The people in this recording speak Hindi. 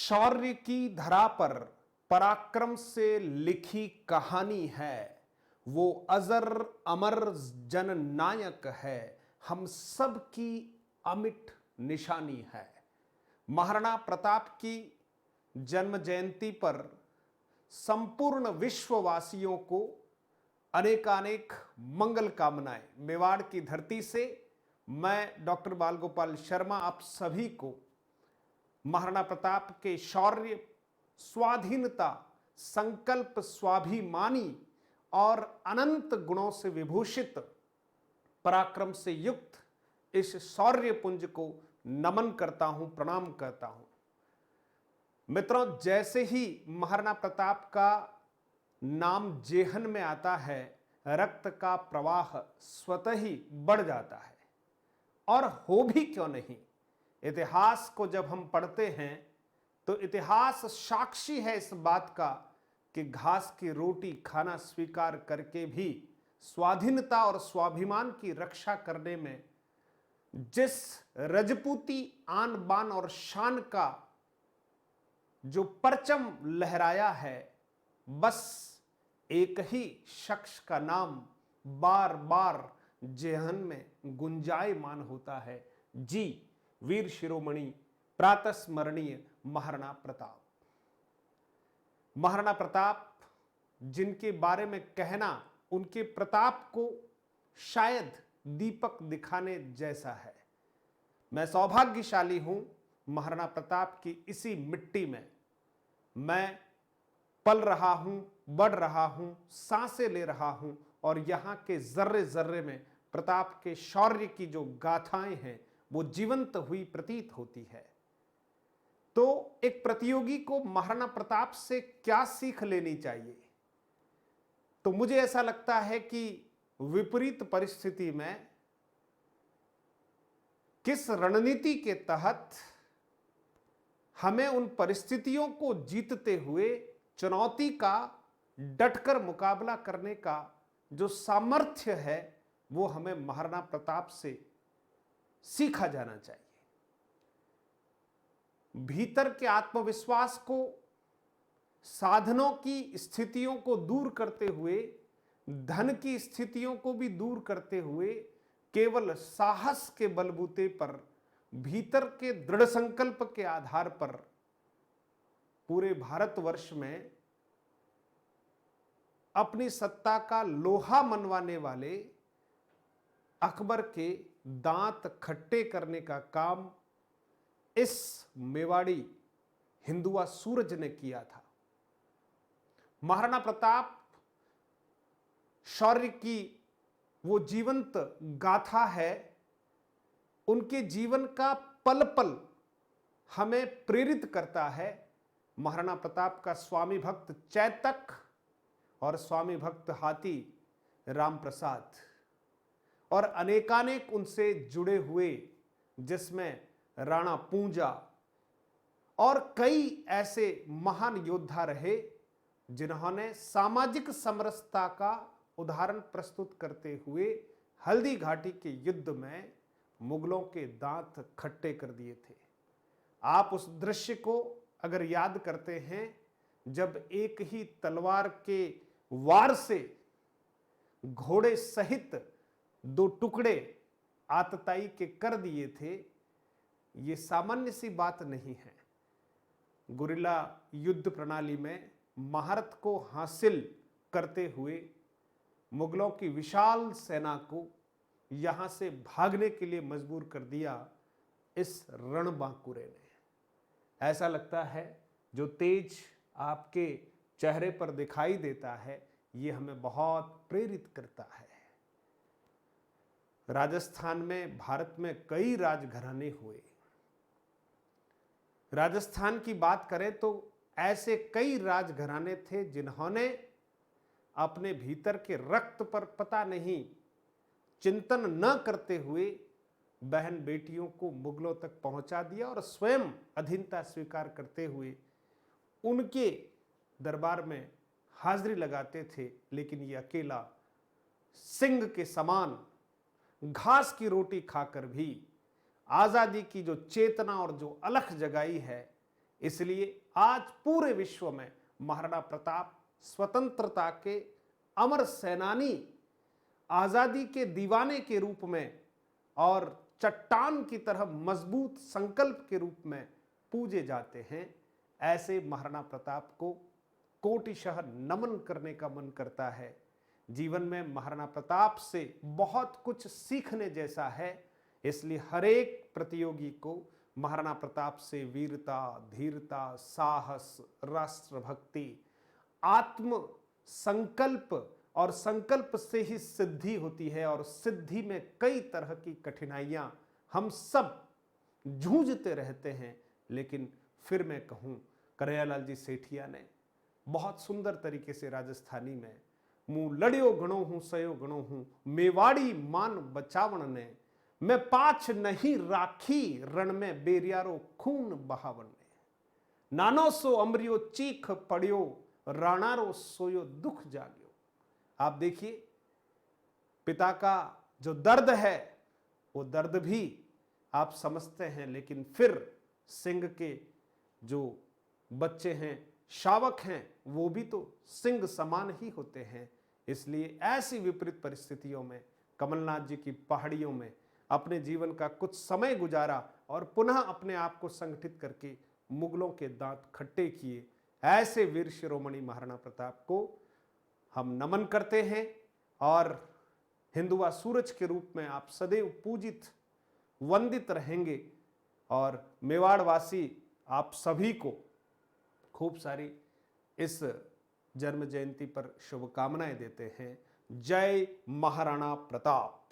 शौर्य की धरा पर पराक्रम से लिखी कहानी है। वो अजर अमर जननायक है, हम सब की अमिट निशानी है। महाराणा प्रताप की जन्म जयंती पर संपूर्ण विश्ववासियों को अनेकानेक मंगल कामनाएं। मेवाड़ की धरती से मैं डॉक्टर बाल गोपाल शर्मा आप सभी को महाराणा प्रताप के शौर्य, स्वाधीनता, संकल्प, स्वाभिमानी और अनंत गुणों से विभूषित पराक्रम से युक्त इस शौर्य पुंज को नमन करता हूं, प्रणाम करता हूं। मित्रों, जैसे ही महाराणा प्रताप का नाम जेहन में आता है, रक्त का प्रवाह स्वतः ही बढ़ जाता है। और हो भी क्यों नहीं, इतिहास को जब हम पढ़ते हैं तो इतिहास साक्षी है इस बात का कि घास की रोटी खाना स्वीकार करके भी स्वाधीनता और स्वाभिमान की रक्षा करने में जिस रजपूती आन बान और शान का जो परचम लहराया है, बस एक ही शख्स का नाम बार बार जेहन में गुंजायमान होता है। जी, वीर शिरोमणि प्रातः स्मरणीय महाराणा प्रताप। महाराणा प्रताप जिनके बारे में कहना उनके प्रताप को शायद दीपक दिखाने जैसा है। मैं सौभाग्यशाली हूं, महाराणा प्रताप की इसी मिट्टी में मैं पल रहा हूं, बढ़ रहा हूं, सांसें ले रहा हूं और यहां के जर्रे जर्रे में प्रताप के शौर्य की जो गाथाएं हैं वो जीवंत हुई प्रतीत होती है। तो एक प्रतियोगी को महाराणा प्रताप से क्या सीख लेनी चाहिए? तो मुझे ऐसा लगता है कि विपरीत परिस्थिति में किस रणनीति के तहत हमें उन परिस्थितियों को जीतते हुए चुनौती का डटकर मुकाबला करने का जो सामर्थ्य है वो हमें महाराणा प्रताप से सीखा जाना चाहिए। भीतर के आत्मविश्वास को, साधनों की स्थितियों को दूर करते हुए, धन की स्थितियों को भी दूर करते हुए, केवल साहस के बलबूते पर, भीतर के दृढ़ संकल्प के आधार पर पूरे भारतवर्ष में अपनी सत्ता का लोहा मनवाने वाले अकबर के दांत खट्टे करने का काम इस मेवाड़ी हिंदुआ सूरज ने किया था। महाराणा प्रताप शौर्य की वो जीवंत गाथा है। उनके जीवन का पल पल हमें प्रेरित करता है। महाराणा प्रताप का स्वामी भक्त चैतक और स्वामी भक्त हाथी राम प्रसाद और अनेकानेक उनसे जुड़े हुए, जिसमें राणा पूंजा और कई ऐसे महान योद्धा रहे जिन्होंने सामाजिक समरसता का उदाहरण प्रस्तुत करते हुए हल्दी घाटी के युद्ध में मुगलों के दांत खट्टे कर दिए थे। आप उस दृश्य को अगर याद करते हैं, जब एक ही तलवार के वार से घोड़े सहित दो टुकड़े आतताई के कर दिए थे, ये सामान्य सी बात नहीं है। गुरिल्ला युद्ध प्रणाली में महारत को हासिल करते हुए मुगलों की विशाल सेना को यहां से भागने के लिए मजबूर कर दिया इस रणबांकुरे ने। ऐसा लगता है जो तेज आपके चेहरे पर दिखाई देता है ये हमें बहुत प्रेरित करता है। राजस्थान में, भारत में कई राजघराने हुए। राजस्थान की बात करें तो ऐसे कई राजघराने थे जिन्होंने अपने भीतर के रक्त पर पता नहीं चिंतन न करते हुए बहन बेटियों को मुगलों तक पहुंचा दिया और स्वयं अधीनता स्वीकार करते हुए उनके दरबार में हाजिरी लगाते थे। लेकिन ये अकेला सिंह के समान घास की रोटी खाकर भी आजादी की जो चेतना और जो अलख जगाई है, इसलिए आज पूरे विश्व में महाराणा प्रताप स्वतंत्रता के अमर सेनानी, आजादी के दीवाने के रूप में और चट्टान की तरह मजबूत संकल्प के रूप में पूजे जाते हैं। ऐसे महाराणा प्रताप को कोटिशः नमन करने का मन करता है। जीवन में महाराणा प्रताप से बहुत कुछ सीखने जैसा है, इसलिए हर एक प्रतियोगी को महाराणा प्रताप से वीरता, धीरता, साहस, राष्ट्रभक्ति, आत्म संकल्प और संकल्प से ही सिद्धि होती है और सिद्धि में कई तरह की कठिनाइयां हम सब जूझते रहते हैं। लेकिन फिर मैं कहूं, कन्हैयालाल जी सेठिया ने बहुत सुंदर तरीके से राजस्थानी में मुंह लड़ियो गणो हूं सयो गणो हूं मेवाड़ी मान बचावन ने, मैं पाछ नहीं राखी रण में बेरियारो खून बहावन ने, नानो सो अमरियो चीख पड़ियो राणारो सोयो दुख जागियो। आप देखिए, पिता का जो दर्द है वो दर्द भी आप समझते हैं, लेकिन फिर सिंह के जो बच्चे हैं, शावक हैं, वो भी तो सिंह समान ही होते हैं। इसलिए ऐसी विपरीत परिस्थितियों में कमलनाथ जी की पहाड़ियों में अपने जीवन का कुछ समय गुजारा और पुनः अपने आप को संगठित करके मुगलों के दांत खट्टे किए। ऐसे वीर शिरोमणि महाराणा प्रताप को हम नमन करते हैं और हिंदुआ सूरज के रूप में आप सदैव पूजित, वंदित रहेंगे। और मेवाड़वासी आप सभी को खूब सारी इस जन्म जयंती पर शुभकामनाएं देते हैं। जय महाराणा प्रताप।